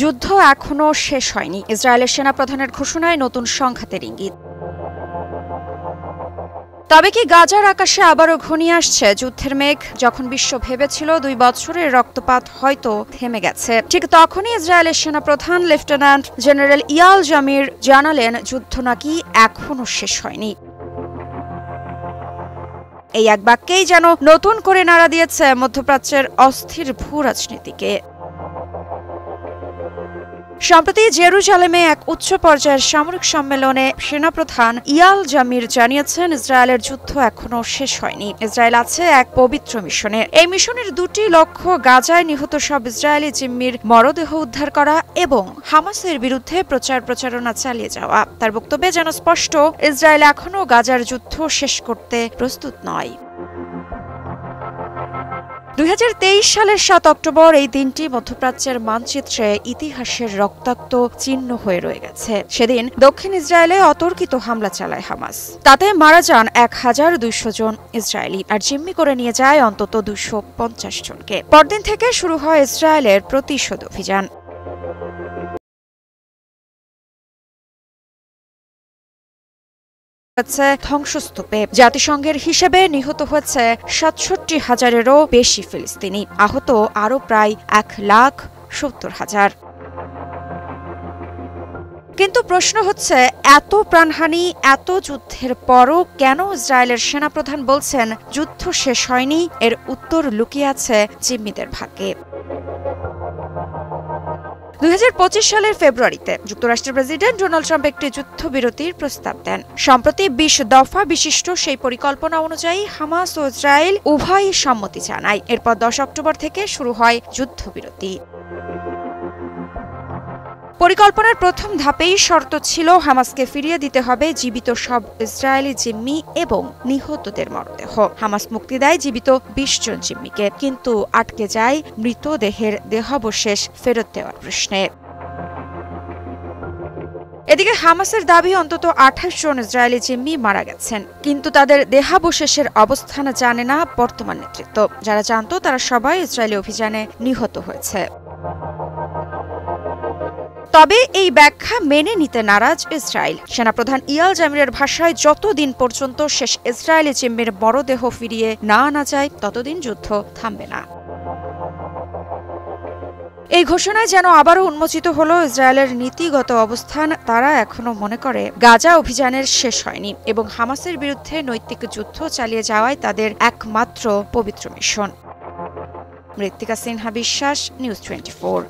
যুদ্ধ এখনো শেষ হয়নি। ইসরায়েলের সেনাপ্রধানের ঘোষণায় নতুন সংঘাতের ইঙ্গিত। তবে কি গাজার আকাশে আবারও ঘনিয়ে আসছে যুদ্ধের মেঘ? যখন বিশ্ব ভেবেছিল 2 বছরের রক্তপাত হয়তো থেমে গেছে, ঠিক তখনই ইসরায়েলের সেনাপ্রধান লেফটেন্যান্ট জেনারেল ইয়াল জামির জানালেন যুদ্ধ নাকি এখনো শেষ হয়নি। এই এক বাক্যেই যেন নতুন করে নাড়া দিয়েছে মধ্যপ্রাচ্যের অস্থির ভূ রাজনীতিকে। সম্প্রতি জেরুজালেমে এক উচ্চ পর্যায়ের সামরিক সম্মেলনে সেনাপ্রধান ইয়াল জামির জানিয়েছেন ইসরায়েলের যুদ্ধ এখনো শেষ হয়নি। ইসরায়েল আছে এক পবিত্র মিশনে। এই মিশনের 2টি লক্ষ্য গাজায় নিহত সব ইসরায়েলি জিম্মির মরদেহ উদ্ধার করা এবং হামাসের বিরুদ্ধে প্রচারণা চালিয়ে যাওয়া। তার বক্তব্যে যেন স্পষ্ট, ইসরায়েল এখনো গাজার যুদ্ধ শেষ করতে প্রস্তুত নয়। 2023 সালের 7 অক্টোবর এই দিনটি মধ্যপ্রাচ্যের মানচিত্রে ইতিহাসের রক্তাক্ত চিহ্ন হয়ে রয়ে গেছে। সেদিন দক্ষিণ ইসরায়েলে অতর্কিত হামলা চালায় হামাস। তাতে মারা যান 1200 জন ইসরায়েলি আর জিম্মি করে নিয়ে যায় অন্তত 250 জনকে। পরদিন থেকে শুরু হয় ইসরায়েলের প্রতিশোধ অভিযান। ধ্বংসস্তূপে জাতিসংঘের হিসেবে নিহত হয়েছে 67,000-এরও বেশি ফিলিস্তিনি, আহত আরও প্রায় 1,70,000। কিন্তু প্রশ্ন হচ্ছে, এত প্রাণহানি, এত যুদ্ধের পরও কেন ইসরায়েলের সেনাপ্রধান বলছেন যুদ্ধ শেষ হয়নি? এর উত্তর লুকিয়ে আছে জিম্মিদের ভাগ্যে। 2025 সালের ফেব্রুয়ারিতে যুক্তরাষ্ট্রের প্রেসিডেন্ট ডোনাল্ড ট্রাম্প একটি যুদ্ধবিরতির প্রস্তাব দেন। সম্প্রতি 20 দফা বিশিষ্ট সেই পরিকল্পনা অনুযায়ী হামাস ও ইসরায়েল উভয়ই সম্মতি জানায়। এরপর 10 অক্টোবর থেকে শুরু হয় যুদ্ধবিরতি। পরিকল্পনার প্রথম ধাপেই শর্ত ছিল হামাসকে ফিরিয়ে দিতে হবে জীবিত সব ইসরায়েলি জিম্মি এবং নিহতদের মরদেহ। হামাস মুক্তি দেয় জীবিত 20 জন জিম্মিকে, কিন্তু আটকে যায় মৃতদেহের দেহাবশেষ ফেরত দেওয়ার প্রশ্নে। এদিকে হামাসের দাবি অন্তত 28 জন ইসরায়েলি জিম্মি মারা গেছেন, কিন্তু তাদের দেহাবশেষের অবস্থান জানে না বর্তমান নেতৃত্ব। যারা জানতো তারা সবাই ইসরায়েলি অভিযানে নিহত হয়েছে। তবে এই ব্যাখ্যা মেনে নিতে নারাজ ইসরায়েল। সেনাপ্রধান ইয়াল জামিরের ভাষায়, যতদিন পর্যন্ত শেষ ইসরায়েলি জিম্মির মরদেহ ফিরিয়ে না আনা যায় ততদিন যুদ্ধ থামবে না। এই ঘোষণায় যেন আবারও উন্মোচিত হলো ইসরায়েলের নীতিগত অবস্থান। তারা এখনো মনে করে গাজা অভিযানের শেষ হয়নি এবং হামাসের বিরুদ্ধে নৈতিক যুদ্ধ চালিয়ে যাওয়াই তাদের একমাত্র পবিত্র মিশন। মৃত্তিকা সিনহা বিশ্বাস, নিউজ 24।